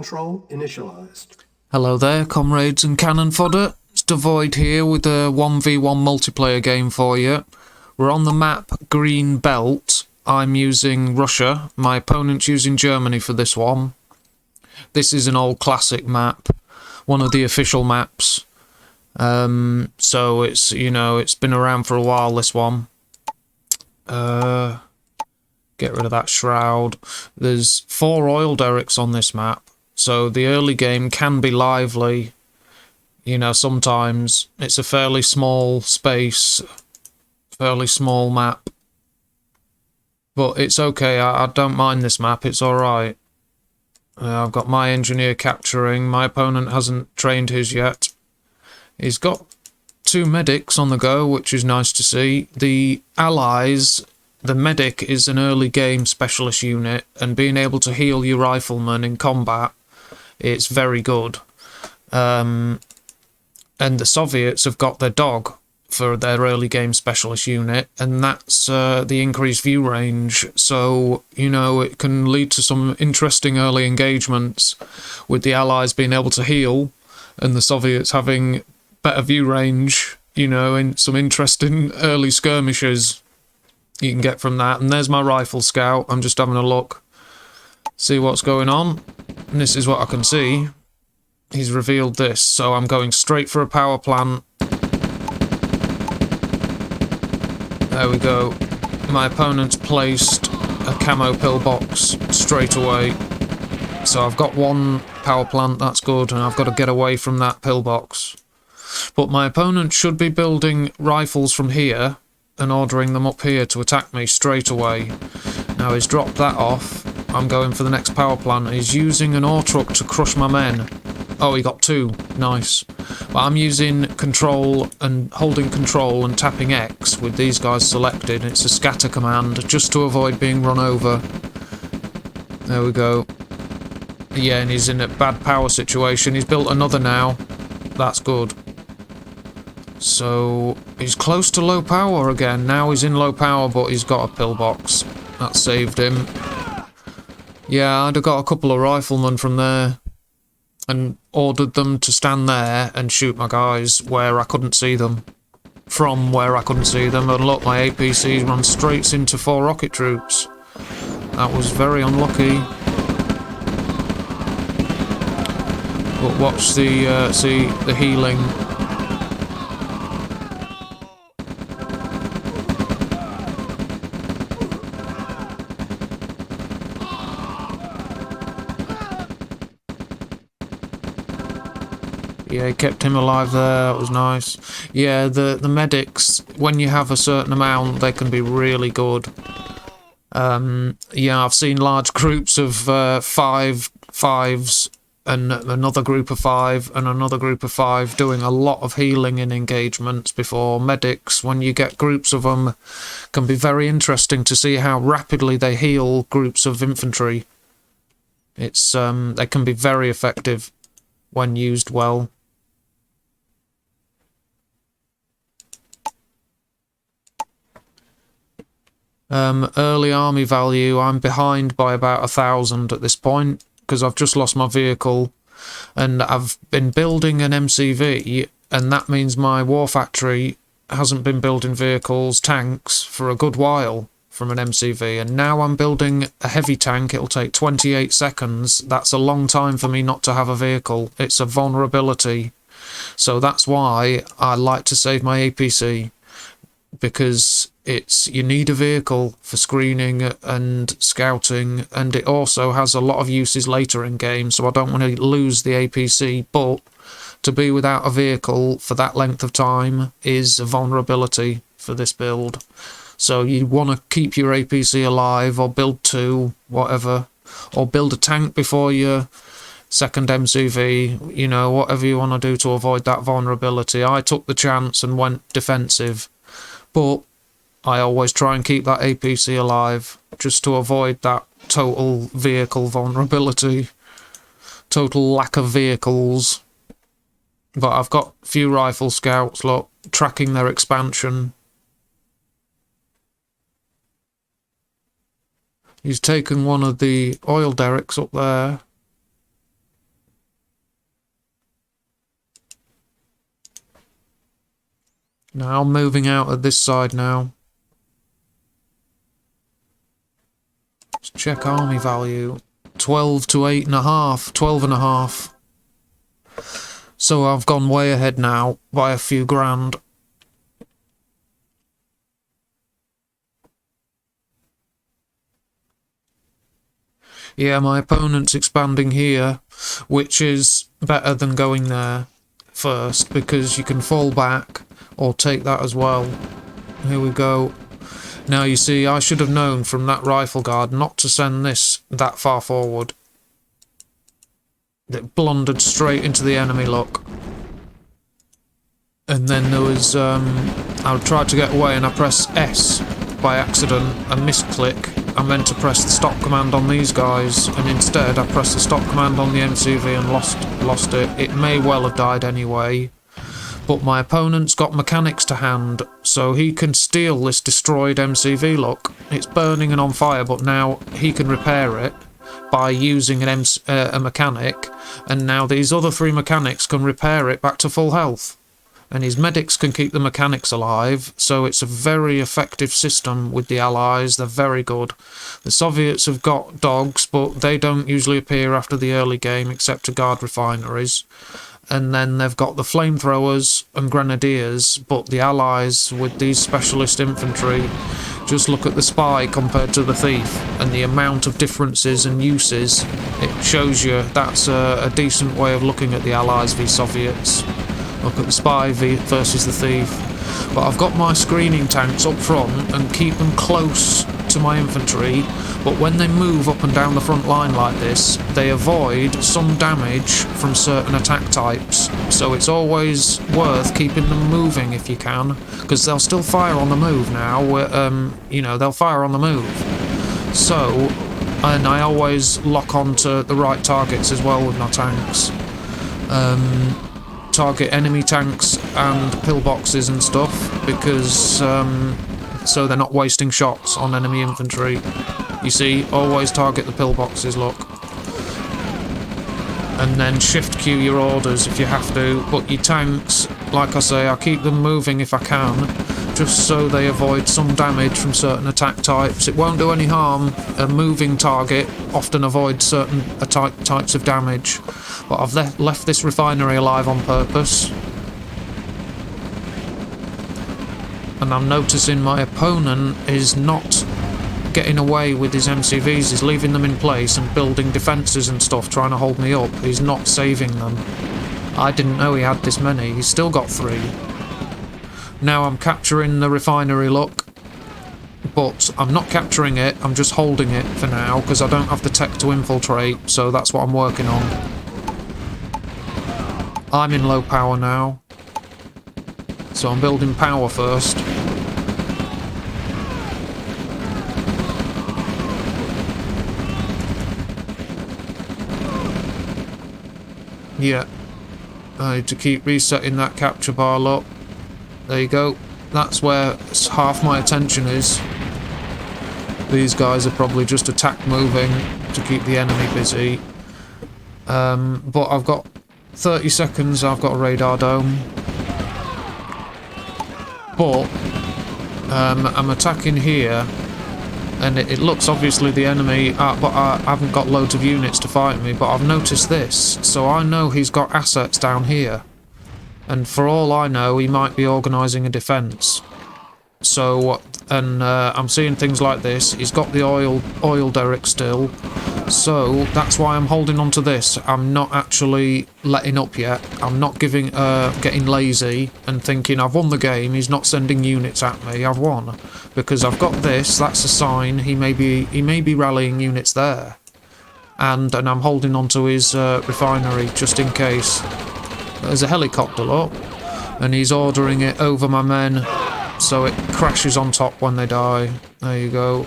control initialized. Hello there, comrades and cannon fodder. It's Dvoid here with a 1v1 multiplayer game for you. We're on the map Green Belt. I'm using Russia. My opponent's using Germany for this one. This is an old classic map, one of the official maps. So it's, you know, it's been around for a while, this one. Get rid of that shroud. There's 4 oil derricks on this map, so the early game can be lively. You know, sometimes it's a fairly small space, fairly small map. But it's okay, I don't mind this map, it's alright. I've got my engineer capturing, my opponent hasn't trained his yet. He's got 2 medics on the go, which is nice to see. The allies, the medic is an early game specialist unit, and being able to heal your rifleman in combat, it's very good. And the Soviets have got their dog for their early game specialist unit, and that's the increased view range. So, you know, it can lead to some interesting early engagements with the allies being able to heal and the Soviets having better view range, you know, and some interesting early skirmishes you can get from that. And there's my rifle scout. I'm just having a look, see what's going on, and this is what I can see. He's revealed this, so I'm going straight for a power plant. There we go. My opponent's placed a camo pillbox straight away. So I've got 1 power plant, that's good, and I've got to get away from that pillbox. But my opponent should be building rifles from here and ordering them up here to attack me straight away. Now he's dropped that off. I'm going for the next power plant. He's using an ore truck to crush my men. Oh, he got 2. Nice. But I'm using control and holding control and tapping X with these guys selected. It's a scatter command just to avoid being run over. There we go. Yeah, and he's in a bad power situation. He's built another now. That's good. So he's close to low power again. Now he's in low power, but he's got a pillbox. That saved him. Yeah, I'd have got a couple of riflemen from there and ordered them to stand there and shoot my guys where I couldn't see them. From where I couldn't see them. And look, my APCs run straight into 4 rocket troops. That was very unlucky. But watch the, see the healing. Yeah, he kept him alive there, that was nice. Yeah, the medics, when you have a certain amount, they can be really good. Yeah, I've seen large groups of 5s and another group of 5 and another group of 5 doing a lot of healing in engagements before. Medics, when you get groups of them, can be very interesting to see how rapidly they heal groups of infantry. It's they can be very effective when used well. Early army value, I'm behind by about 1,000 at this point, because I've just lost my vehicle, and I've been building an MCV, and that means my war factory hasn't been building vehicles, tanks, for a good while from an MCV, and now I'm building a heavy tank. It'll take 28 seconds. That's a long time for me not to have a vehicle. It's a vulnerability. So that's why I like to save my APC, because you need a vehicle for screening and scouting, and it also has a lot of uses later in game, so I don't want to lose the APC, but to be without a vehicle for that length of time is a vulnerability for this build. So you want to keep your APC alive, or build 2, whatever, or build a tank before your second MCV, you know, whatever you want to do to avoid that vulnerability. I took the chance and went defensive, but I always try and keep that APC alive, just to avoid that total vehicle vulnerability, total lack of vehicles. But I've got a few rifle scouts, look, tracking their expansion. He's taken one of the oil derricks up there. Now I'm moving out at this side now. Let's check army value. 12 to 8.5. 12.5. So I've gone way ahead now by a few grand. Yeah, my opponent's expanding here, which is better than going there first, because you can fall back or take that as well. Here we go. Now you see, I should have known from that rifle guard not to send this that far forward. It blundered straight into the enemy, look. And then there was, I tried to get away and I pressed S by accident, a misclick. I meant to press the stop command on these guys, and instead I pressed the stop command on the MCV and lost it. It may well have died anyway, but my opponent's got mechanics to hand, so he can steal this destroyed MCV, look. It's burning and on fire, but now he can repair it by using a mechanic, and now these other 3 mechanics can repair it back to full health. And his medics can keep the mechanics alive, so it's a very effective system with the Allies. They're very good. The Soviets have got dogs, but they don't usually appear after the early game except to guard refineries. And then they've got the flamethrowers and grenadiers, but the Allies with these specialist infantry, just look at the spy compared to the thief and the amount of differences and uses. It shows you that's a decent way of looking at the Allies v Soviets. Look at the spy versus the thief. But I've got my screening tanks up front and keep them close to my infantry, but when they move up and down the front line like this, they avoid some damage from certain attack types. So it's always worth keeping them moving if you can, because they'll still fire on the move now. You know, they'll fire on the move. So, and I always lock onto the right targets as well with my tanks. Target enemy tanks and pillboxes and stuff, because so they're not wasting shots on enemy infantry. You see, always target the pillboxes, look. And then shift queue your orders if you have to, but your tanks, like I say, I keep them moving if I can, just so they avoid some damage from certain attack types. It won't do any harm. A moving target often avoids certain types of damage. But I've left this refinery alive on purpose. And I'm noticing my opponent is not getting away with his MCVs. He's leaving them in place and building defences and stuff, trying to hold me up. He's not saving them. I didn't know he had this many. He's still got 3. Now I'm capturing the refinery, look. But I'm not capturing it, I'm just holding it for now, because I don't have the tech to infiltrate, so that's what I'm working on. I'm in low power now, so I'm building power first. Yeah, I need to keep resetting that capture bar, look. There you go. That's where half my attention is. These guys are probably just attack moving to keep the enemy busy. But I've got 30 seconds, I've got a radar dome. But I'm attacking here, and it looks obviously the enemy, but I haven't got loads of units to fight me, but I've noticed this, so I know he's got assets down here. And for all I know, he might be organising a defence. So, and I'm seeing things like this. He's got the oil derrick still. So, that's why I'm holding on to this. I'm not actually letting up yet. I'm not getting lazy and thinking, I've won the game, he's not sending units at me, I've won. Because I've got this, that's a sign, he may be rallying units there. And I'm holding on to his refinery, just in case. There's a helicopter, look, and he's ordering it over my men, so it crashes on top when they die. There you go.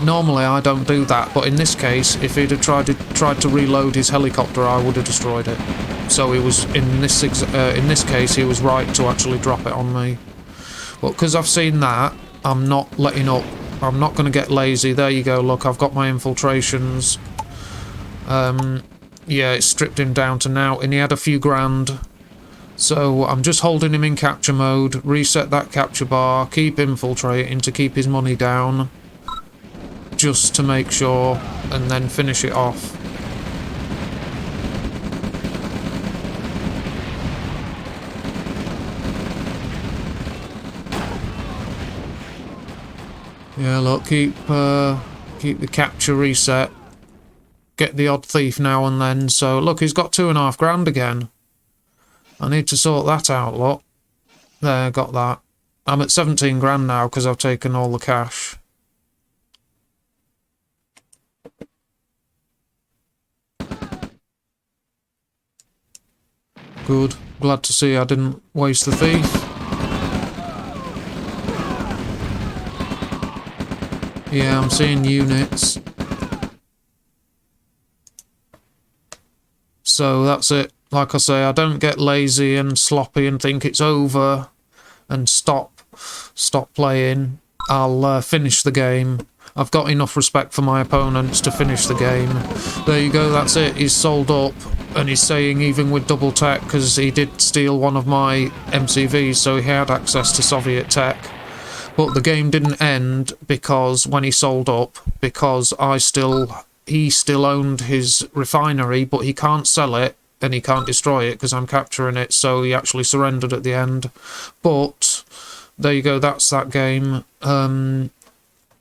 Normally I don't do that, but in this case, if he'd have tried to reload his helicopter, I would have destroyed it. So he was in this case, he was right to actually drop it on me. But because I've seen that, I'm not letting up. I'm not going to get lazy. There you go. Look, I've got my infiltrations. Yeah, it stripped him down to now, and he had a few grand. So I'm just holding him in capture mode, reset that capture bar, keep infiltrating to keep his money down, just to make sure, and then finish it off. Yeah, look, keep the capture reset. Get the odd thief now and then. So look, he's got 2.5 grand again. I need to sort that out, look. There, got that. I'm at 17 grand now because I've taken all the cash. Good. Glad to see I didn't waste the thief. Yeah, I'm seeing units. So that's it. Like I say, I don't get lazy and sloppy and think it's over and stop playing. I'll finish the game. I've got enough respect for my opponents to finish the game. There you go, that's it. He's sold up, and he's saying even with double tech, because he did steal one of my MCVs, so he had access to Soviet tech. But the game didn't end because when he sold up, because he still owned his refinery, but he can't sell it and he can't destroy it because I'm capturing it, so he actually surrendered at the end. But there you go, that's that game. On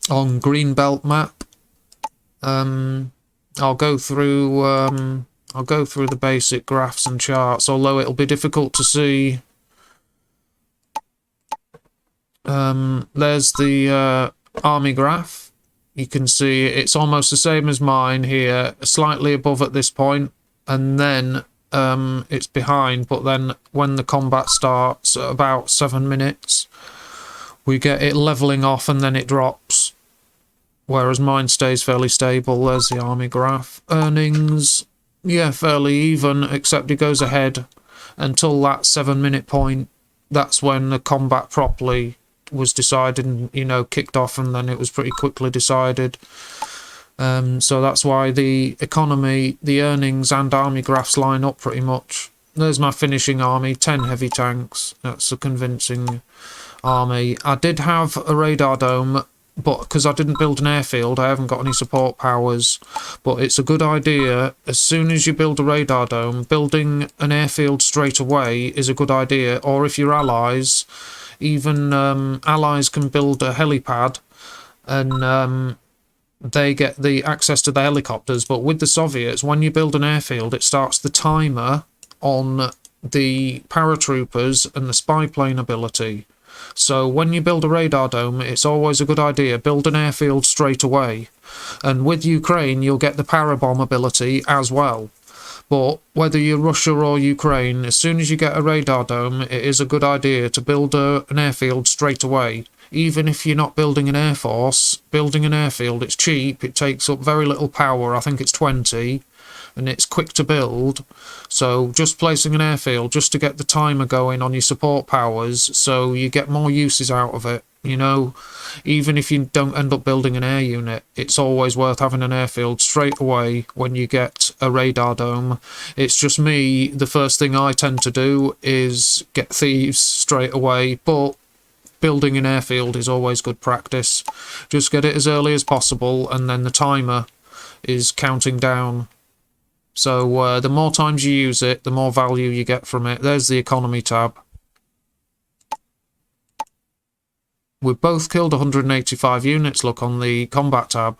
Greenbelt map. I'll go through the basic graphs and charts, although it'll be difficult to see. There's the army graph. You can see it's almost the same as mine here, slightly above at this point, and then it's behind, but then when the combat starts at about 7 minutes, we get it levelling off and then it drops, whereas mine stays fairly stable. There's the army graph. Earnings, yeah, fairly even, except it goes ahead until that 7-minute point. That's when the combat properly was decided and, you know, kicked off, and then it was pretty quickly decided. So that's why the economy, the earnings and army graphs line up pretty much. There's my finishing army, 10 heavy tanks. That's a convincing army. I did have a radar dome, but because I didn't build an airfield, I haven't got any support powers. But it's a good idea, as soon as you build a radar dome, building an airfield straight away is a good idea. Or if you're allies, even allies can build a helipad, and they get the access to the helicopters. But with the Soviets, when you build an airfield, it starts the timer on the paratroopers and the spy plane ability. So when you build a radar dome, it's always a good idea, build an airfield straight away. And with Ukraine, you'll get the parabomb ability as well. But whether you're Russia or Ukraine, as soon as you get a radar dome, it is a good idea to build an airfield straight away. Even if you're not building an air force, building an airfield, it's cheap, it takes up very little power, I think it's 20, and it's quick to build. So just placing an airfield just to get the timer going on your support powers, so you get more uses out of it. You know, even if you don't end up building an air unit, it's always worth having an airfield straight away when you get a radar dome. It's just me, the first thing I tend to do is get thieves straight away, but building an airfield is always good practice. Just get it as early as possible, and then the timer is counting down. So the more times you use it, the more value you get from it. There's the economy tab. We've both killed 185 units, look, on the combat tab.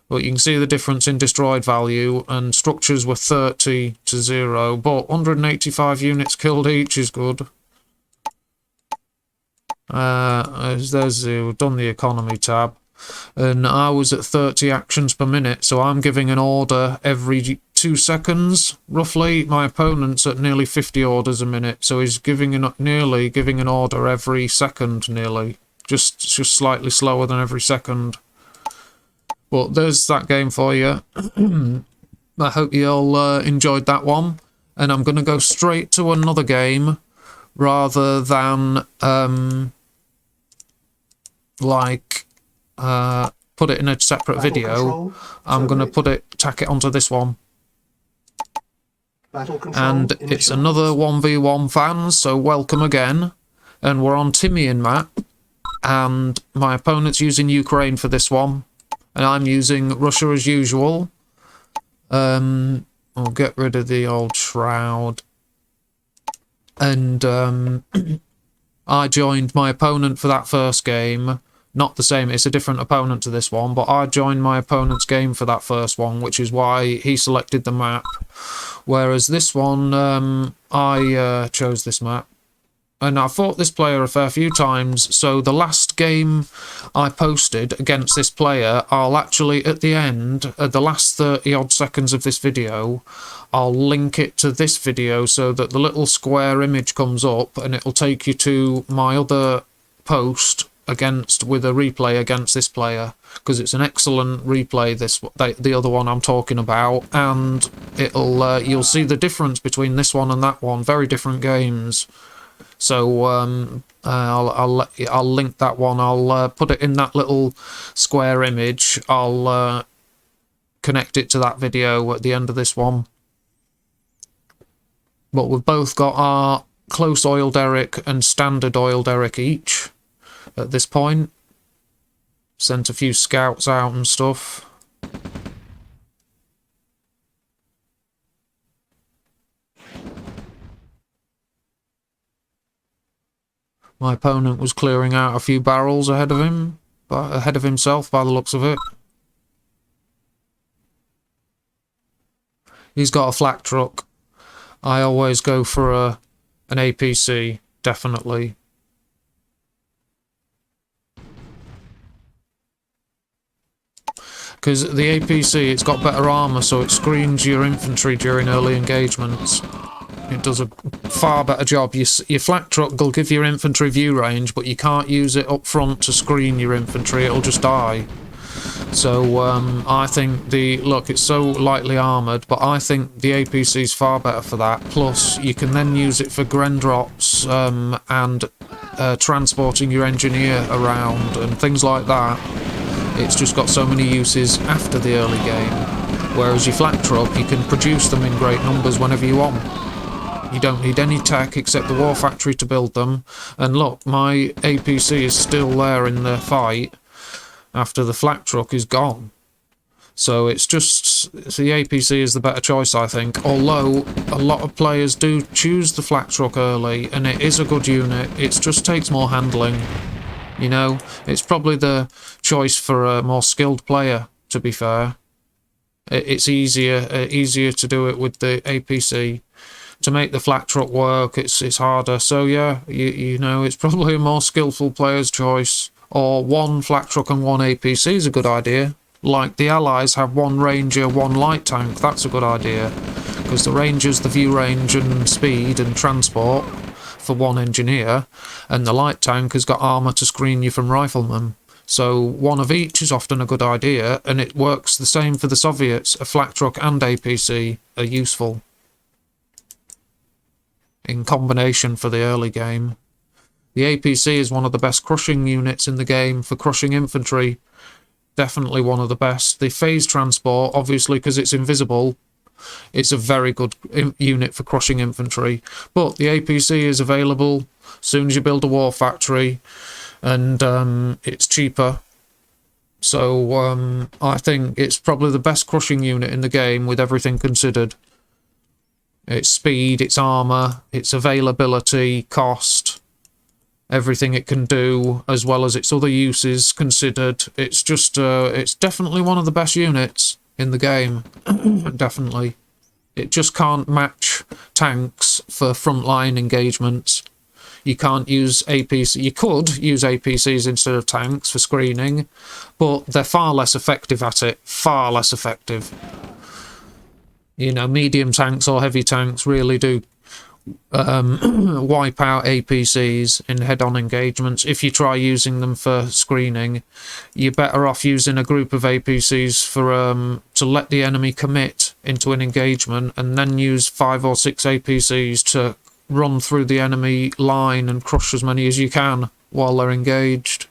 But you can see the difference in destroyed value, and structures were 30 to 0, but 185 units killed each is good. We've done the economy tab. And I was at 30 actions per minute, so I'm giving an order every 2 seconds, roughly. My opponent's at nearly 50 orders a minute, so he's nearly giving an order every second, nearly. Just slightly slower than every second. But there's that game for you. I hope you all enjoyed that one. And I'm going to go straight to another game, rather than, put it in a separate video. I'm going to tack it onto this one. And it's another 1v1 fans, so welcome again. And we're on Timian map, and my opponent's using Ukraine for this one, and I'm using Russia as usual. I'll get rid of the old shroud. And I joined my opponent for that first game. Not the same, it's a different opponent to this one, but I joined my opponent's game for that first one, which is why he selected the map. Whereas this one, I chose this map. And I fought this player a fair few times, so the last game I posted against this player, I'll actually, at the end, at the last 30-odd seconds of this video, I'll link it to this video so that the little square image comes up and it'll take you to my other post with a replay against this player, because it's an excellent replay, the other one I'm talking about, and it'll you'll see the difference between this one and that one. Very different games. So I'll link that one. I'll put it in that little square image. I'll connect it to that video at the end of this one. But we've both got our close oil derrick and standard oil derrick each at this point. Sent a few scouts out and stuff. My opponent was clearing out a few barrels ahead of himself by the looks of it. He's got a flak truck. I always go for an APC, definitely. Because the APC, it's got better armour, so it screens your infantry during early engagements. It does a far better job. Your flak truck will give your infantry view range, but you can't use it up front to screen your infantry. It'll just die. So I think look, it's so lightly armoured, but I think the APC is far better for that. Plus, you can then use it for Gren drops and transporting your engineer around and things like that. It's just got so many uses after the early game. Whereas your flak truck, you can produce them in great numbers whenever you want. You don't need any tech except the war factory to build them. And look, my APC is still there in the fight after the flak truck is gone. So it's just, the APC is the better choice, I think. Although a lot of players do choose the flak truck early, and it is a good unit. It just takes more handling. You know, it's probably the choice for a more skilled player, to be fair. It's easier to do it with the APC. To make the flak truck work, it's harder. So yeah, you know, it's probably a more skillful player's choice. Or one flak truck and one APC is a good idea. Like the Allies have one Ranger, one light tank. That's a good idea. Because the Ranger's the view range and speed and transport for one engineer, and the light tank has got armour to screen you from riflemen. So one of each is often a good idea, and it works the same for the Soviets. A flak truck and APC are useful in combination for the early game. The APC is one of the best crushing units in the game for crushing infantry. Definitely one of the best. The phase transport, obviously because it's invisible, it's a very good unit for crushing infantry. But the APC is available as soon as you build a war factory, and it's cheaper. So I think it's probably the best crushing unit in the game with everything considered. Its speed, its armour, its availability, cost, everything it can do, as well as its other uses considered. It's just, it's definitely one of the best units in the game. Definitely. It just can't match tanks for frontline engagements. You can't use APC. You could use APCs instead of tanks for screening, but they're far less effective at it. Far less effective. You know, medium tanks or heavy tanks really do wipe out APCs in head-on engagements. If you try using them for screening, you're better off using a group of APCs for to let the enemy commit into an engagement, and then use 5 or 6 APCs to run through the enemy line and crush as many as you can while they're engaged,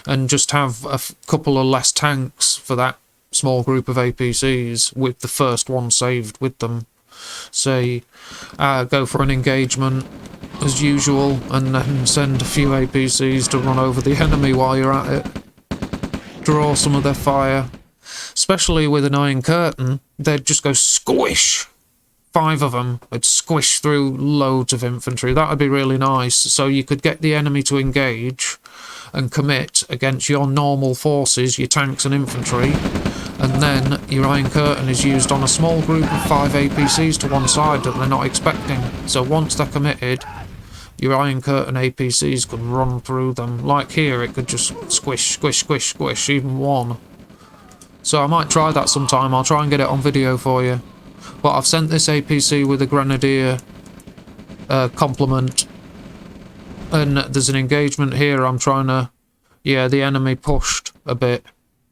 and just have a couple of less tanks for that small group of APCs with the first one saved with them. say, go for an engagement as usual, and then send a few APCs to run over the enemy while you're at it. Draw some of their fire. Especially with an Iron Curtain, they'd just go squish. 5 of them would squish through loads of infantry. That would be really nice. So you could get the enemy to engage and commit against your normal forces, your tanks and infantry, and then your Iron Curtain is used on a small group of 5 APCs to one side that they're not expecting. So once they're committed, your Iron Curtain APCs could run through them. Like here, it could just squish, squish, squish, squish, even one. So I might try that sometime. I'll try and get it on video for you. But I've sent this APC with a Grenadier complement. And there's an engagement here. I'm trying to... Yeah, the enemy pushed a bit.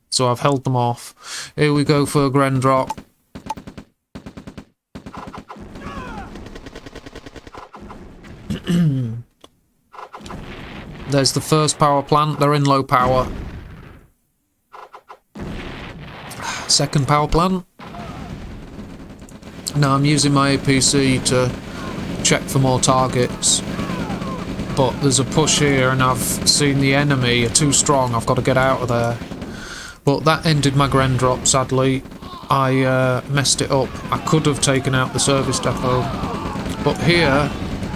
So I've held them off. Here we go for a Gren drop. There's the first power plant. They're in low power. Second power plant. Now I'm using my APC to check for more targets. But there's a push here and I've seen the enemy are too strong. I've got to get out of there. But that ended my Gren drop, sadly. I messed it up. I could have taken out the service depot. But here,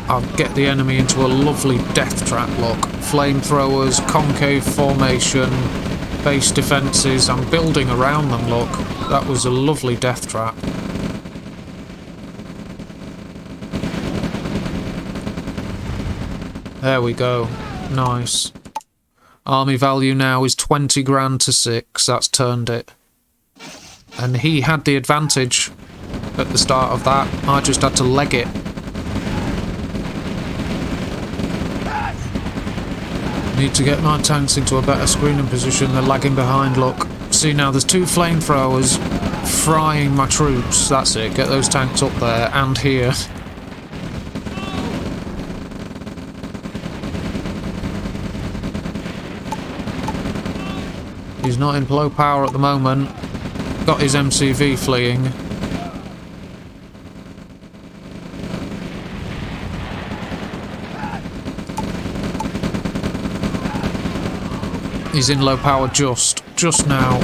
I'll get the enemy into a lovely death trap look. Flamethrowers, concave formation, base defences. I'm building around them, look. That was a lovely death trap. There we go. Nice. Army value now is 20 grand to 6. That's turned it. And he had the advantage at the start of that. I just had to leg it. Need to get my tanks into a better screening position. They're lagging behind, look. See now, there's 2 flamethrowers frying my troops. That's it. Get those tanks up there and here. He's not in low power at the moment. Got his MCV fleeing. He's in low power just now.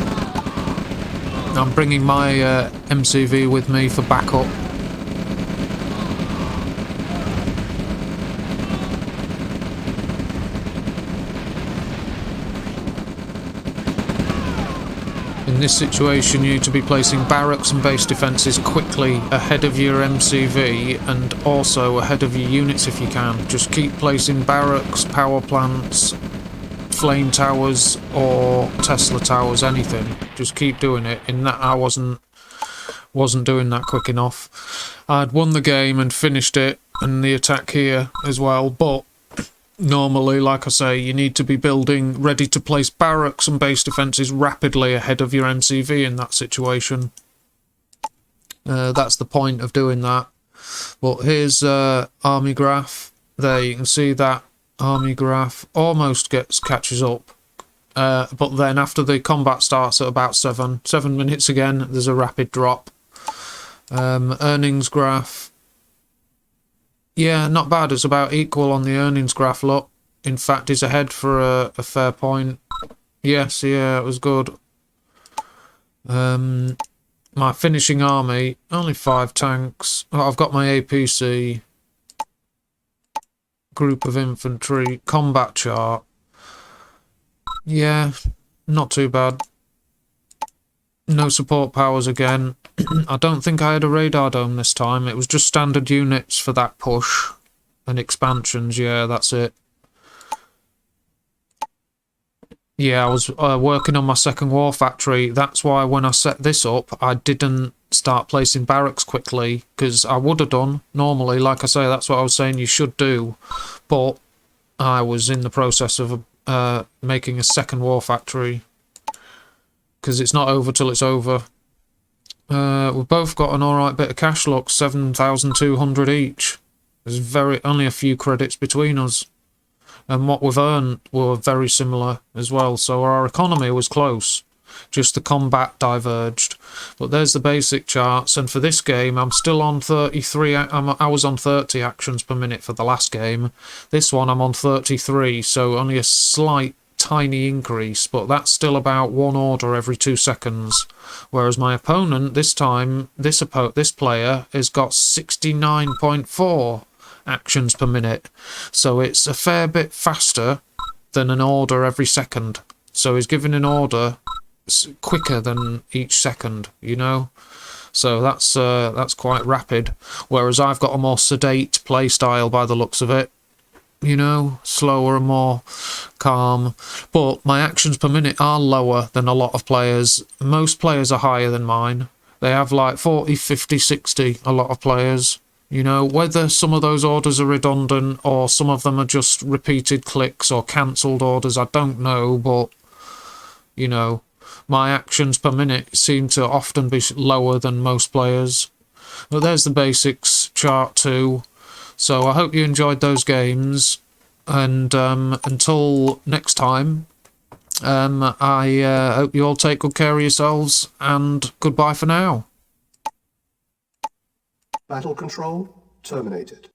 I'm bringing my MCV with me for backup. In this situation, you need to be placing barracks and base defences quickly ahead of your MCV and also ahead of your units if you can. Just keep placing barracks, power plants, flame towers or Tesla towers, anything. Just keep doing it. In that, I wasn't doing that quick enough. I'd won the game and finished it and the attack here as well, but normally, like I say, you need to be building ready to place barracks and base defences rapidly ahead of your MCV in that situation. That's the point of doing that. But here's army graph. There you can see that army graph almost catches up. But then after the combat starts at about 7 minutes again, there's a rapid drop. Earnings graph. Yeah, not bad. It's about equal on the earnings graph, look. In fact, he's ahead for a fair point. Yes, yeah, it was good. My finishing army, only 5 tanks. Oh, I've got my APC. Group of infantry. Combat chart. Yeah, not too bad. No support powers again. I don't think I had a radar dome this time. It was just standard units for that push. And expansions, yeah, that's it. Yeah, I was working on my second war factory. That's why when I set this up, I didn't start placing barracks quickly. Because I would have done, normally. Like I say, that's what I was saying you should do. But I was in the process of making a second war factory. Because it's not over till it's over. We've both got an alright bit of cash, look, 7,200 each. There's only a few credits between us. And what we've earned were very similar as well, so our economy was close. just the combat diverged. But there's the basic charts, and for this game I'm still on 33. I was on 30 actions per minute for the last game. This one I'm on 33, so only a slight tiny increase, but that's still about 1 order every 2 seconds. Whereas my opponent this time, this player has got 69.4 actions per minute, so it's a fair bit faster than an order every second. So he's giving an order quicker than each second, you know. So that's quite rapid. Whereas I've got a more sedate play style by the looks of it. You know, slower and more calm. But my actions per minute are lower than a lot of players. Most players are higher than mine. They have like 40, 50, 60, a lot of players. You know, whether some of those orders are redundant or some of them are just repeated clicks or cancelled orders, I don't know, but, you know, my actions per minute seem to often be lower than most players. But there's the basics chart too. So I hope you enjoyed those games, and until next time, I hope you all take good care of yourselves, and goodbye for now. Battle control terminated.